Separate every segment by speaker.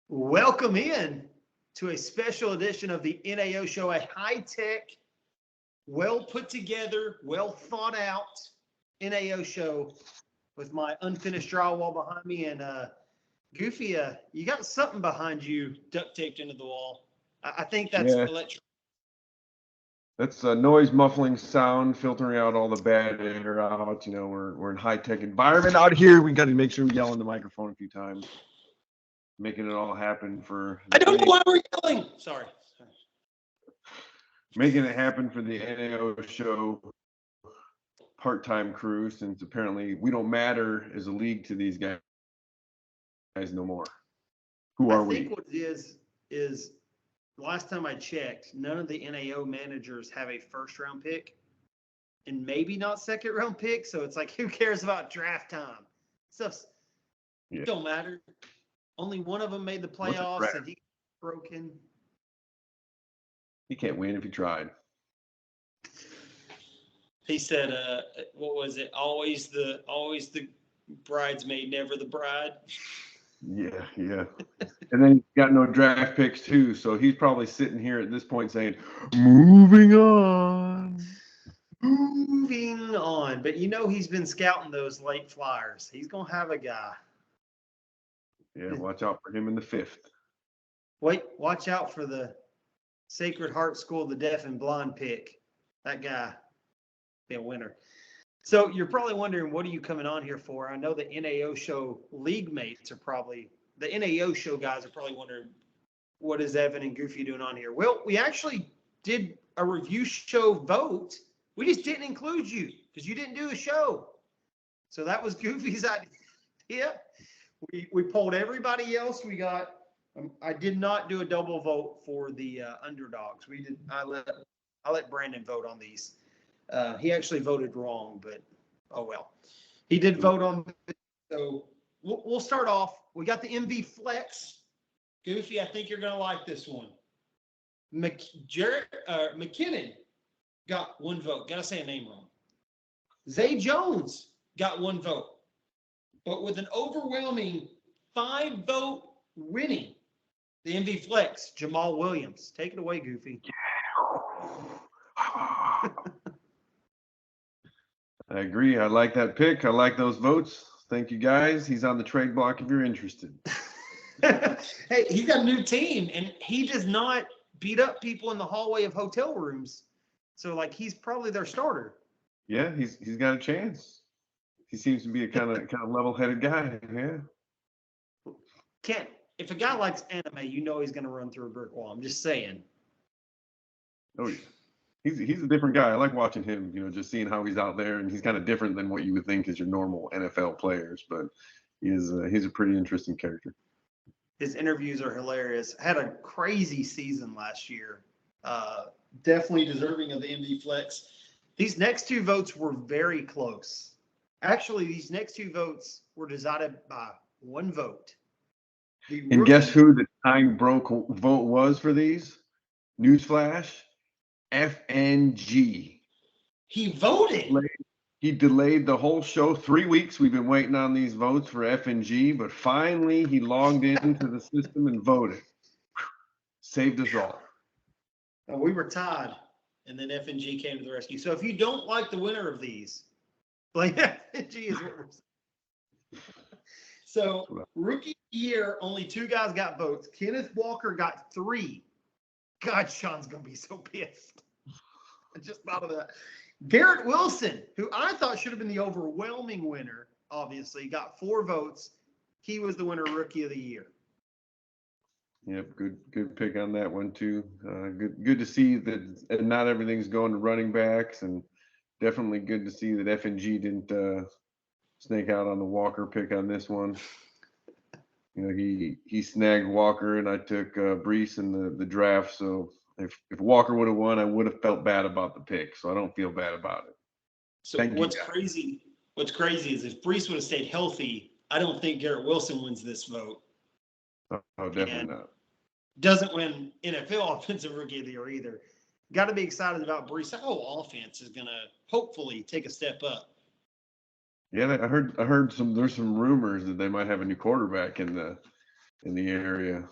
Speaker 1: Welcome in to a special edition of the NAO show, a high-tech, well put together, well thought out NAO show with my unfinished drywall behind me. And Goofy, you got something behind you duct taped into the wall. I think that's
Speaker 2: Yeah,
Speaker 1: electric.
Speaker 2: that's a noise muffling sound, filtering out all the bad air out. We're in high tech environment out here. We got to make sure we yell in the microphone a few times, making it all happen for
Speaker 1: I
Speaker 2: the
Speaker 1: don't know why we're yelling. Sorry.
Speaker 2: making it happen for the NAO show part-time crew. Since apparently we don't matter as a league to these guys no more. Who
Speaker 1: I
Speaker 2: are
Speaker 1: think
Speaker 2: we?
Speaker 1: what it is last time I checked, none of the NAO managers have a first-round pick. And maybe not second round pick. So it's like, who cares about draft time? Stuff don't matter. Only one of them made the
Speaker 2: What's a
Speaker 1: playoffs
Speaker 2: draft?
Speaker 1: and he broken.
Speaker 2: He can't win if he tried.
Speaker 1: He said, what was it? Always the bridesmaid, never the bride.
Speaker 2: Yeah. And then he's got no draft picks too, so he's probably sitting here at this point saying, "Moving on."
Speaker 1: Moving on. But he's been scouting those late flyers. He's gonna have a guy.
Speaker 2: Yeah, watch out for him in the fifth.
Speaker 1: Watch out for the Sacred Heart School of the Deaf and Blind pick. That guy be a winner. So you're probably wondering, what are you coming on here for? I know the NAO show league mates are probably, the NAO show guys are probably wondering, what is Evan and Goofy doing on here? Well, we actually did a review show vote. We just didn't include you because you didn't do a show. So that was Goofy's idea. We polled everybody else. We got, I did not do a double vote for the underdogs. I let Brandon vote on these. He actually voted wrong, but oh well. He did vote on. So we'll start off. We got the MV Flex. Goofy, I think you're going to like this one. McKinnon got one vote. Got to say a name wrong. Zay Jones got one vote. But with an overwhelming 5-vote winning, the MV Flex, Jamal Williams. Take it away, Goofy.
Speaker 2: I agree. I like that pick. I like those votes. Thank you, guys. He's on the trade block if you're interested.
Speaker 1: Hey, he's got a new team, and he does not beat up people in the hallway of hotel rooms. So, he's probably their starter.
Speaker 2: Yeah, he's got a chance. He seems to be a kind of level-headed guy. Yeah.
Speaker 1: If a guy likes anime, he's going to run through a brick wall. I'm just saying.
Speaker 2: Oh yeah. He's a different guy. I like watching him, just seeing how he's out there, and he's kind of different than what you would think is your normal NFL players, but he's a pretty interesting character.
Speaker 1: His interviews are hilarious. Had a crazy season last year. Definitely deserving of the MV Flex. These next two votes were very close. Actually, these next two votes were decided by one vote.
Speaker 2: And guess who the tying broke vote was for these? Newsflash. FNG.
Speaker 1: He voted.
Speaker 2: He delayed the whole show 3 weeks. We've been waiting on these votes for FNG, but finally he logged into the system and voted. Saved us all.
Speaker 1: We were tied, and then FNG came to the rescue. So if you don't like the winner of these, blame FNG is what we're saying. So rookie year, only 2 guys got votes. Kenneth Walker got 3. God, Sean's going to be so pissed. I just thought of that. Garrett Wilson, who I thought should have been the overwhelming winner, obviously, got 4 votes. He was the winner rookie of the year.
Speaker 2: Yep, good pick on that one too. Good to see that not everything's going to running backs, and definitely good to see that FNG didn't snake out on the Walker pick on this one. He snagged Walker, and I took Brees in the draft. So if Walker would have won, I would have felt bad about the pick. So I don't feel bad about it.
Speaker 1: So what's crazy is if Brees would have stayed healthy, I don't think Garrett Wilson wins this vote.
Speaker 2: Oh, definitely not.
Speaker 1: Doesn't win NFL Offensive Rookie of the Year either. Got to be excited about Brees. That whole offense is going to hopefully take a step up.
Speaker 2: Yeah, I heard there's some rumors that they might have a new quarterback in the in the area.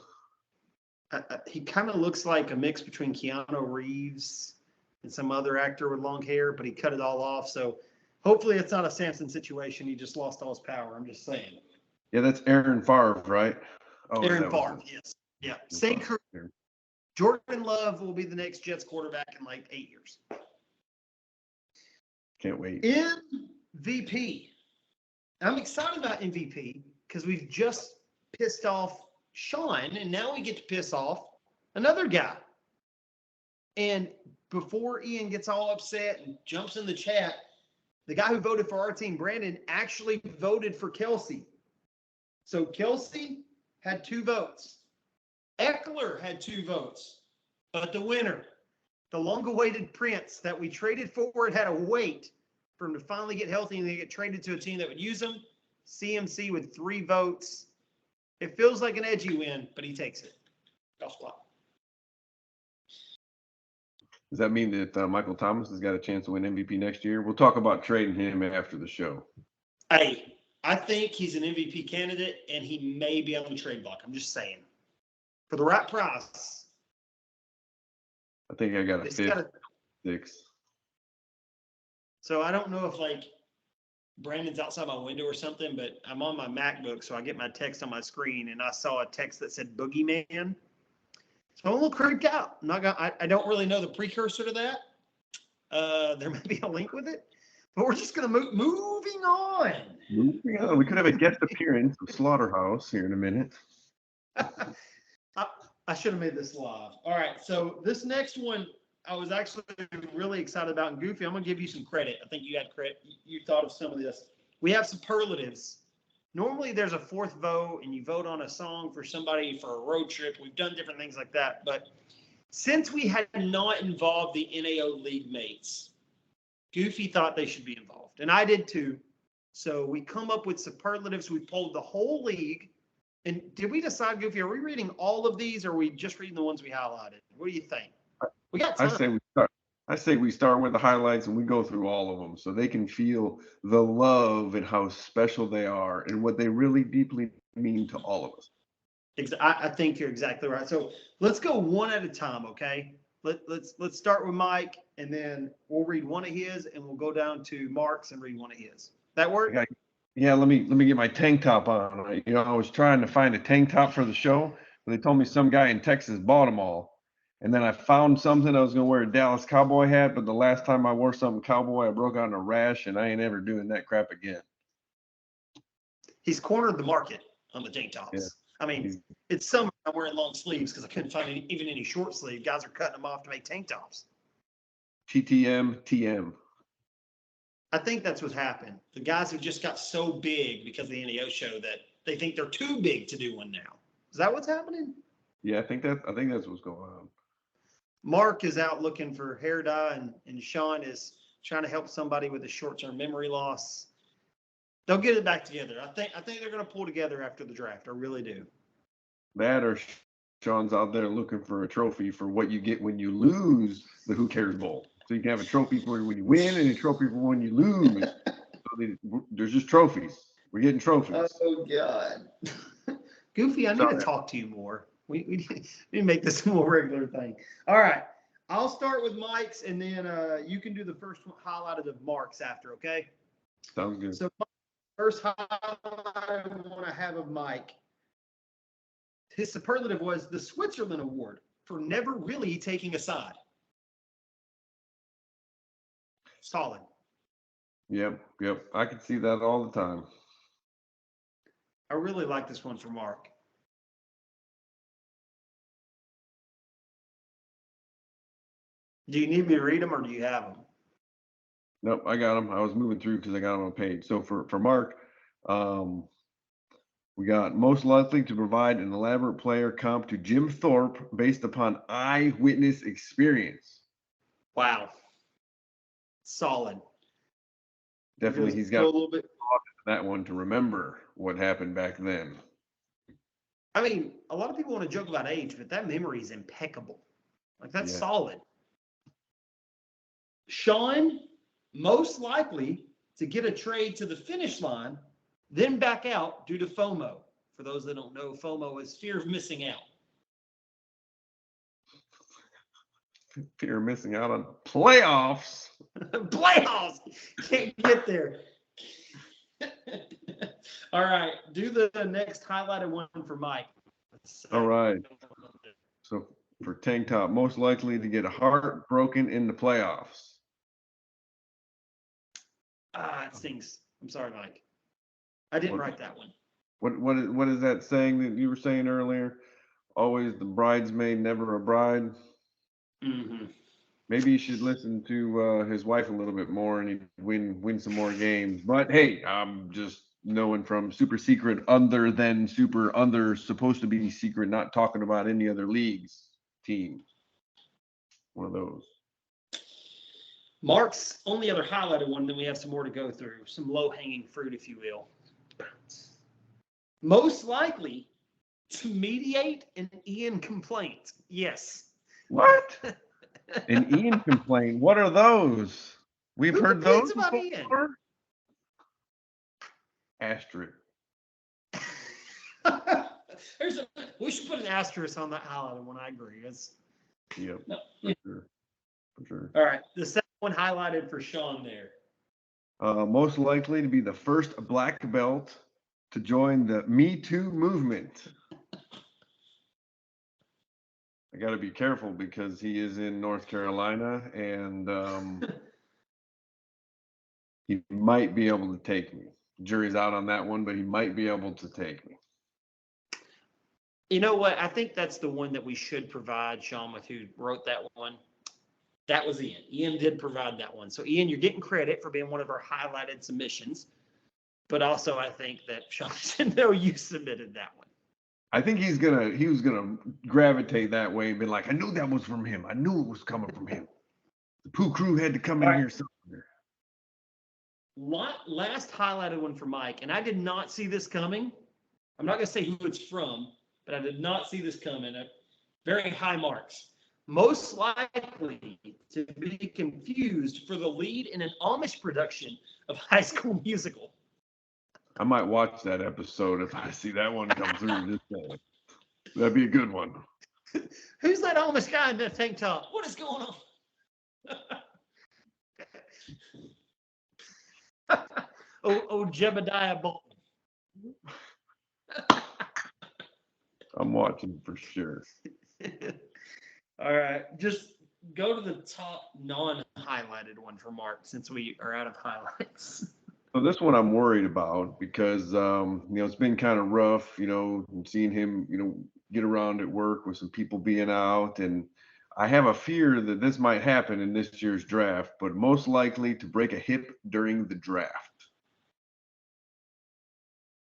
Speaker 1: He kind of looks like a mix between Keanu Reeves and some other actor with long hair, but he cut it all off. So hopefully it's not a Samson situation. He just lost all his power. I'm just saying.
Speaker 2: Yeah, that's Aaron Favre, right? Oh,
Speaker 1: Aaron
Speaker 2: that was
Speaker 1: Favre, yes. Yeah.
Speaker 2: it.
Speaker 1: Same career. Jordan Love will be the next Jets quarterback in like 8 years.
Speaker 2: Can't wait.
Speaker 1: MVP. I'm excited about MVP because we've just pissed off Sean, and now we get to piss off another guy. And before Ian gets all upset and jumps in the chat, the guy who voted for our team, Brandon, actually voted for Kelsey. So Kelsey had 2 votes. Eckler had 2 votes. But the winner, the long-awaited Prince that we traded for, it had to wait for him to finally get healthy and then get traded to a team that would use him. CMC with 3 votes. It feels like an edgy win, but he takes it. Golf club.
Speaker 2: Does that mean that Michael Thomas has got a chance to win MVP next year? We'll talk about trading him after the show.
Speaker 1: Hey, I think he's an MVP candidate, and he may be on the trade block. I'm just saying. For the right price.
Speaker 2: I think I got a 5th, 6th.
Speaker 1: So I don't know if, like, Brandon's outside my window or something, but I'm on my MacBook, so I get my text on my screen, and I saw a text that said Boogeyman. So I'm a little creeped out. I don't really know the precursor to that. There may be a link with it, but we're just going to moving on.
Speaker 2: Moving on. We could have a guest appearance of Slaughterhouse here in a minute.
Speaker 1: I should have made this live. All right. So this next one, I was actually really excited about. And Goofy, I'm going to give you some credit. I think you had credit. You thought of some of this. We have superlatives. Normally there's a 4th vote and you vote on a song for somebody for a road trip. We've done different things like that. But since we had not involved the NAO league mates, Goofy thought they should be involved. And I did too. So we come up with superlatives. We polled the whole league. And did we decide, Goofy, are we reading all of these or are we just reading the ones we highlighted? What do you think? We got time.
Speaker 2: I say we start with the highlights and we go through all of them so they can feel the love and how special they are and what they really deeply mean to all of us.
Speaker 1: I think you're exactly right. So let's go one at a time, okay? Let's start with Mike, and then we'll read one of his, and we'll go down to Mark's and read one of his. That work?
Speaker 2: Yeah. Let me get my tank top on. You know, I was trying to find a tank top for the show, but they told me some guy in Texas bought them all. And then I found something. I was going to wear a Dallas Cowboy hat, but the last time I wore something cowboy, I broke out in a rash, and I ain't ever doing that crap again.
Speaker 1: He's cornered the market on the tank tops. Yeah. I mean, it's summer. I'm wearing long sleeves because I couldn't find even any short sleeve. Guys are cutting them off to make tank tops.
Speaker 2: TM.
Speaker 1: I think that's what's happened. The guys have just got so big because of the NAO show that they think they're too big to do one now. Is that what's happening?
Speaker 2: Yeah, I think that's what's going on.
Speaker 1: Mark is out looking for hair dye, and Sean is trying to help somebody with a short-term memory loss. They'll get it back together. I think they're going to pull together after the draft. I really do.
Speaker 2: That or Sean's out there looking for a trophy for what you get when you lose the Who Cares Bowl. So you can have a trophy for when you win and a trophy for when you lose. So there's just trophies. We're getting trophies.
Speaker 1: Oh, God. Goofy, I need to talk to you more. We need to make this a more regular thing. All right. I'll start with Mike's, and then you can do the first one highlighted of Mark's after, okay?
Speaker 2: Sounds good.
Speaker 1: So first highlight I want to have of Mike, his superlative was the Switzerland Award for never really taking a side. Solid.
Speaker 2: Yep. I can see that all the time.
Speaker 1: I really like this one for Mark. Do you need me to read them or do you have them?
Speaker 2: Nope, I got them. I was moving through because I got them on page. So for Mark, we got most likely to provide an elaborate player comp to Jim Thorpe based upon eyewitness experience.
Speaker 1: Wow. Solid.
Speaker 2: Definitely, he's got a little bit that one to remember what happened back then.
Speaker 1: I mean, a lot of people want to joke about age, but that memory is impeccable. Like, that's solid. Sean, most likely to get a trade to the finish line, then back out due to FOMO. For those that don't know, FOMO is fear of missing out.
Speaker 2: Fear of missing out on playoffs.
Speaker 1: Playoffs! Can't get there. All right, do the next highlighted one for Mike.
Speaker 2: All right. So for Tank Top, most likely to get a heart broken in the playoffs.
Speaker 1: It stings. I'm sorry, Mike. I didn't write that one.
Speaker 2: What is that saying that you were saying earlier? Always the bridesmaid, never a bride.
Speaker 1: Mm-hmm.
Speaker 2: Maybe he should listen to his wife a little bit more, and he'd win some more games. But hey, I'm just knowing from super secret, supposed to be secret, not talking about any other leagues team. One of those.
Speaker 1: Mark's only other highlighted one, then we have some more to go through. Some low-hanging fruit, if you will. Most likely to mediate an Ian complaint. Yes.
Speaker 2: What? An Ian complaint? What are those? We've heard those
Speaker 1: about
Speaker 2: before.
Speaker 1: Ian?
Speaker 2: Asterisk.
Speaker 1: We should put an asterisk on that highlighted one. I agree.
Speaker 2: Yep.
Speaker 1: No.
Speaker 2: For sure.
Speaker 1: All right. The second one highlighted for Sean there.
Speaker 2: Most likely to be the first black belt to join the Me Too movement. I got to be careful because he is in North Carolina, and he might be able to take me. Jury's out on that one, but he might be able to take me.
Speaker 1: You know what? I think that's the one that we should provide, Sean, with who wrote that one. That was Ian. Ian did provide that one. So, Ian, you're getting credit for being one of our highlighted submissions. But also, I think that Sean should know you submitted that one.
Speaker 2: I think he was gonna gravitate that way and be like, I knew that was from him. I knew it was coming from him. The Pooh Crew had to come in here somewhere.
Speaker 1: Last highlighted one for Mike, and I did not see this coming. I'm not going to say who it's from, but I did not see this coming. Very high marks. Most likely to be confused for the lead in an Amish production of High School Musical.
Speaker 2: I might watch that episode if I see that one come through. Just saying. That'd be a good one.
Speaker 1: Who's that Amish guy in that tank top? What is going on? oh, Jebediah Bolton.
Speaker 2: I'm watching for sure.
Speaker 1: All right. Just go to the top non-highlighted one for Mark since we are out of highlights.
Speaker 2: So this one I'm worried about because it's been kind of rough, seeing him, get around at work with some people being out, and I have a fear that this might happen in this year's draft, but most likely to break a hip during the draft.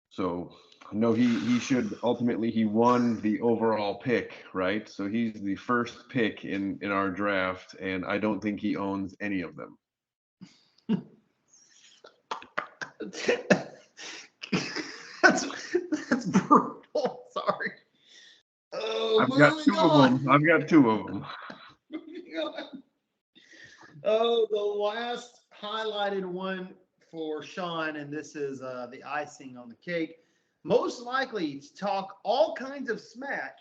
Speaker 2: So I know he should ultimately, he won the overall pick, right? So he's the first pick in our draft, and I don't think he owns any of them.
Speaker 1: That's brutal. Sorry. Oh,
Speaker 2: I've got two of them.
Speaker 1: Oh, the last highlighted one for Sean, and this is the icing on the cake. Most likely to talk all kinds of smack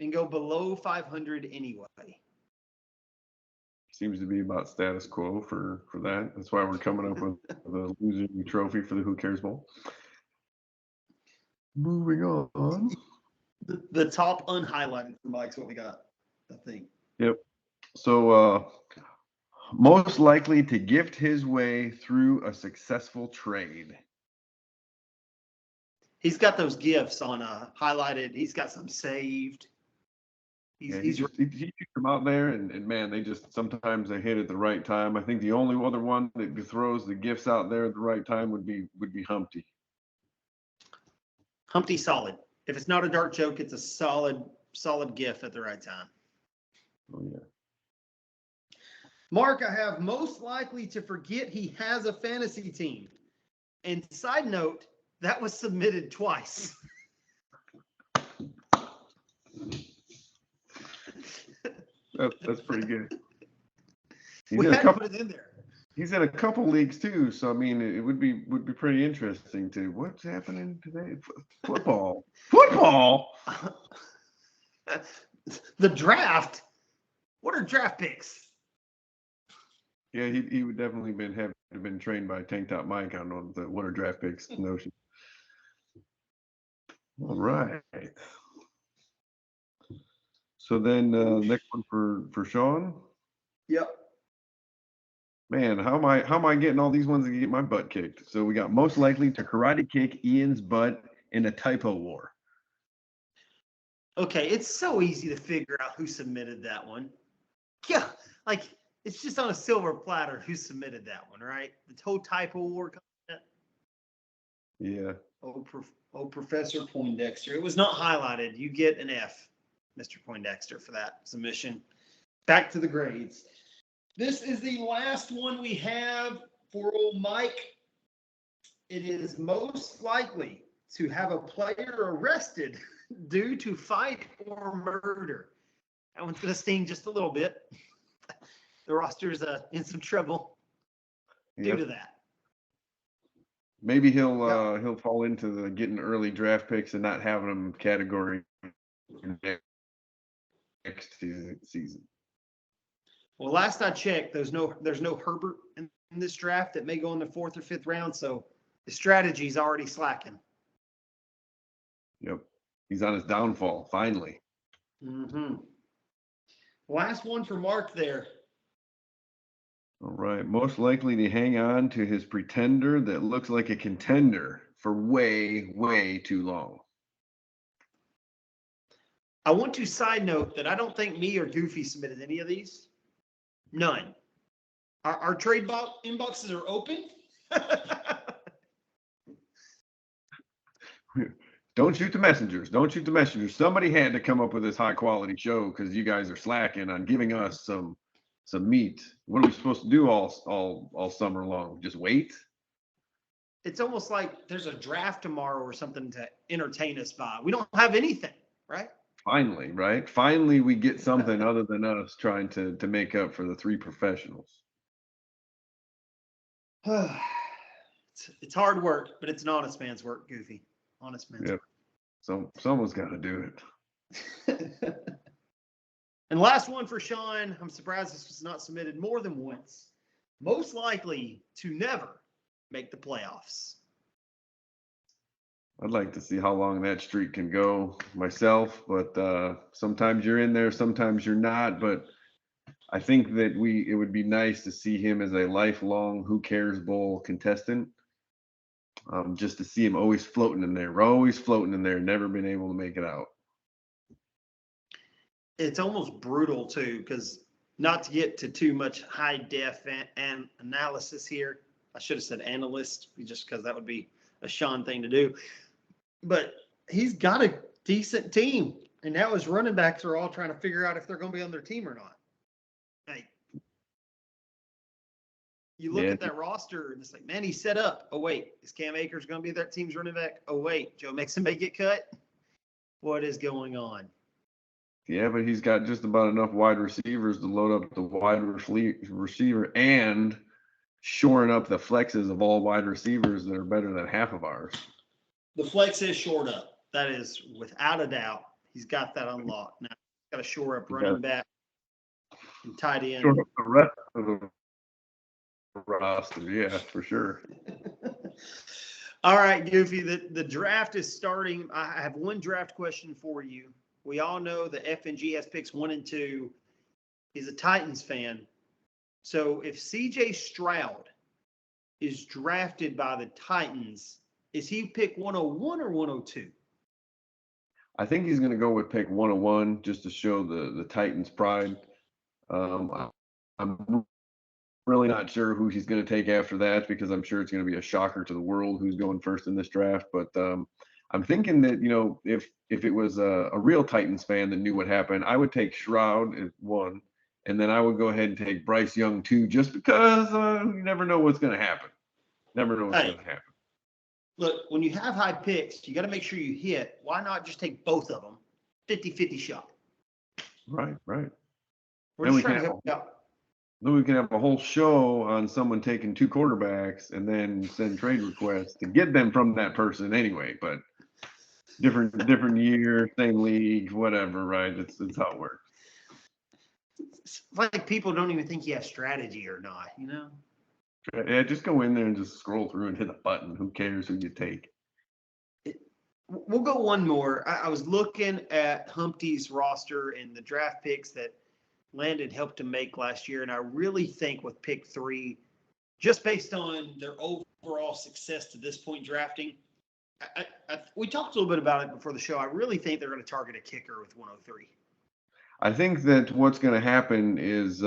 Speaker 1: and go below 500 anyway.
Speaker 2: Seems to be about status quo for that. That's why we're coming up with the losing trophy for the Who Cares Bowl. Moving on.
Speaker 1: The top unhighlighted for Mike's what we got, I think.
Speaker 2: Yep. So most likely to gift his way through a successful trade.
Speaker 1: He's got those gifts on highlighted. He's got some saved.
Speaker 2: He shoots them out there, and man, sometimes they hit at the right time. I think the only other one that throws the gifts out there at the right time would be Humpty.
Speaker 1: Humpty solid. If it's not a dark joke, it's a solid gift at the right time.
Speaker 2: Oh yeah.
Speaker 1: Mark, I have most likely to forget he has a fantasy team. And side note, that was submitted twice.
Speaker 2: That's pretty good.
Speaker 1: We had to put it in there.
Speaker 2: He's in a couple leagues too, so I mean, it would be pretty interesting to what's happening today. Football, football.
Speaker 1: The draft. What are draft picks?
Speaker 2: Yeah, he would definitely have been trained by Tank Top Mike on the what are draft picks notion. All right. So then next one for Sean.
Speaker 1: Yep.
Speaker 2: Man, how am I getting all these ones to get my butt kicked? So we got most likely to karate kick Ian's butt in a typo war.
Speaker 1: Okay, it's so easy to figure out who submitted that one. Yeah, like it's just on a silver platter who submitted that one, right? The whole typo war content.
Speaker 2: Yeah.
Speaker 1: Oh, Professor Poindexter. It was not highlighted. You get an F, Mr. Poindexter, for that submission. Back to the grades. This is the last one we have for old Mike. It is most likely to have a player arrested due to fight or murder. That one's going to sting just a little bit. The roster's in some trouble due to that.
Speaker 2: Maybe he'll fall into the getting early draft picks and not having them category next season.
Speaker 1: Well, last I checked, there's no Herbert in this draft that may go in the 4th or 5th round, so the strategy's already slacking.
Speaker 2: Yep, he's on his downfall finally.
Speaker 1: Mm-hmm. Last one for Mark there.
Speaker 2: All right, most likely to hang on to his pretender that looks like a contender for way too long.
Speaker 1: I want to side note that I don't think me or Goofy submitted any of these. None. Our trade inboxes are open.
Speaker 2: Don't shoot the messengers. Don't shoot the messengers. Somebody had to come up with this high quality show because you guys are slacking on giving us some meat. What are we supposed to do all summer long? Just wait?
Speaker 1: It's almost like there's a draft tomorrow or something to entertain us by. We don't have anything, right?
Speaker 2: Finally, right? Finally, we get something other than us trying to make up for the 3 professionals.
Speaker 1: It's hard work, but it's an honest man's work, Goofy. Honest man's work.
Speaker 2: So someone's got to do
Speaker 1: it. And last one for Sean. I'm surprised this was not submitted more than once. Most likely to never make the playoffs.
Speaker 2: I'd like to see how long that streak can go myself, but sometimes you're in there, sometimes you're not. But I think that it would be nice to see him as a lifelong Who Cares Bowl contestant. Just to see him always floating in there. We're always floating in there, never been able to make it out.
Speaker 1: It's almost brutal too, because not to get to too much high def and analysis here. I should have said analyst, just because that would be a Sean thing to do. But he's got a decent team, and now his running backs are all trying to figure out if they're going to be on their team or not. Like, you look at that roster, and it's like, man, he's set up. Oh, wait, is Cam Akers going to be that team's running back? Oh, wait, Joe Mixon may get cut? What is going on?
Speaker 2: Yeah, but he's got just about enough wide receivers to load up the wide receiver and shoring up the flexes of all wide receivers that are better than half of ours.
Speaker 1: The flex is shored up. That is without a doubt. He's got that unlocked. Now he's got to shore up running back and tight end.
Speaker 2: Shore up the rest of the roster, yeah, for sure.
Speaker 1: All right, Goofy, the draft is starting. I have one draft question for you. We all know that F&G has picks 1 and 2. He's a Titans fan. So if CJ Stroud is drafted by the Titans, is he pick 101 or 102?
Speaker 2: I think he's going to go with pick 101 just to show the Titans' pride. I'm really not sure who he's going to take after that because I'm sure it's going to be a shocker to the world who's going first in this draft. But I'm thinking that, if it was a real Titans fan that knew what happened, I would take Stroud as 1, and then I would go ahead and take Bryce Young 2, just because you never know what's going to happen. Never know what's going to happen.
Speaker 1: Look, when you have high picks, you got to make sure you hit. Why not just take both of them? 50-50 shot.
Speaker 2: Right.
Speaker 1: We're just trying to help you out.
Speaker 2: then we can have a whole show on someone taking 2 quarterbacks and then send trade requests to get them from that person anyway. But different year, same league, whatever, right? It's how it works.
Speaker 1: It's like people don't even think you have strategy or not, you know?
Speaker 2: Yeah, just go in there and just scroll through and hit a button. Who cares who you take?
Speaker 1: We'll go one more. I was looking at Humpty's roster and the draft picks that Landon helped to make last year, and I really think with pick 3, just based on their overall success to this point drafting, we talked a little bit about it before the show. I really think they're going to target a kicker with 103.
Speaker 2: I think that what's going to happen is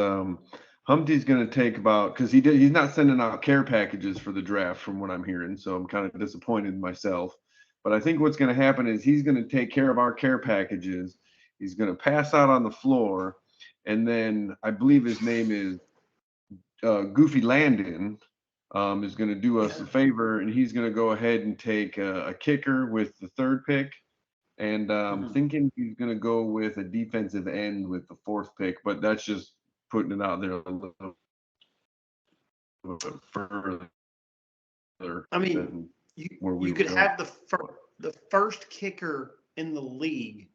Speaker 2: Humpty's going to take about, because he's not sending out care packages for the draft from what I'm hearing, so I'm kind of disappointed myself. But I think what's going to happen is he's going to take care of our care packages. He's going to pass out on the floor, and then I believe his name is Goofy Landon is going to do us a favor, and he's going to go ahead and take a kicker with the 3rd pick. And thinking he's going to go with a defensive end with the 4th pick, but that's just putting it out there a little bit further.
Speaker 1: I mean, you could have the first kicker in the league.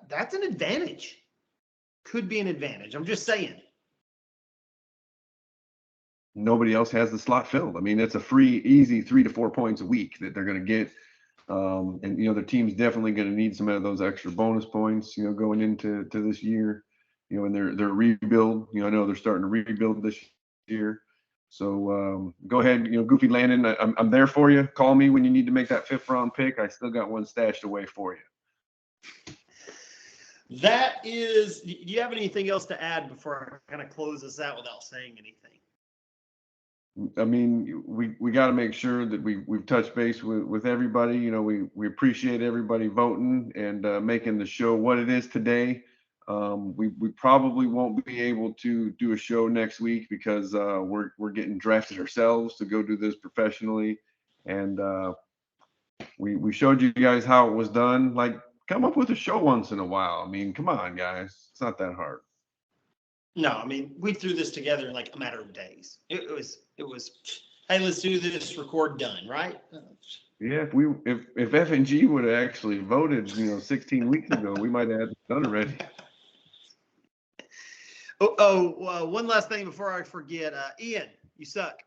Speaker 1: That's an advantage. Could be an advantage. I'm just saying.
Speaker 2: Nobody else has the slot filled. I mean, it's a free, easy 3 to 4 points a week that they're going to get. And the team's definitely going to need some of those extra bonus points, going into this year, and their rebuild. I know they're starting to rebuild this year. So go ahead, Goofy Landon, I'm there for you. Call me when you need to make that 5th round pick. I still got one stashed away for you.
Speaker 1: That is. Do you have anything else to add before I kind of close this out without saying anything?
Speaker 2: I mean, we got to make sure that we've touched base with everybody. We appreciate everybody voting and making the show what it is today. We probably won't be able to do a show next week because we're getting drafted ourselves to go do this professionally, and we showed you guys how it was done. Like, come up with a show once in a while. I mean, come on, guys, it's not that hard.
Speaker 1: No, I mean, we threw this together in like a matter of days. It was, hey, let's do this, record, done, right?
Speaker 2: Yeah, if F&G would have actually voted, 16 weeks ago, we might have had it done already.
Speaker 1: One last thing before I forget. Ian, you suck.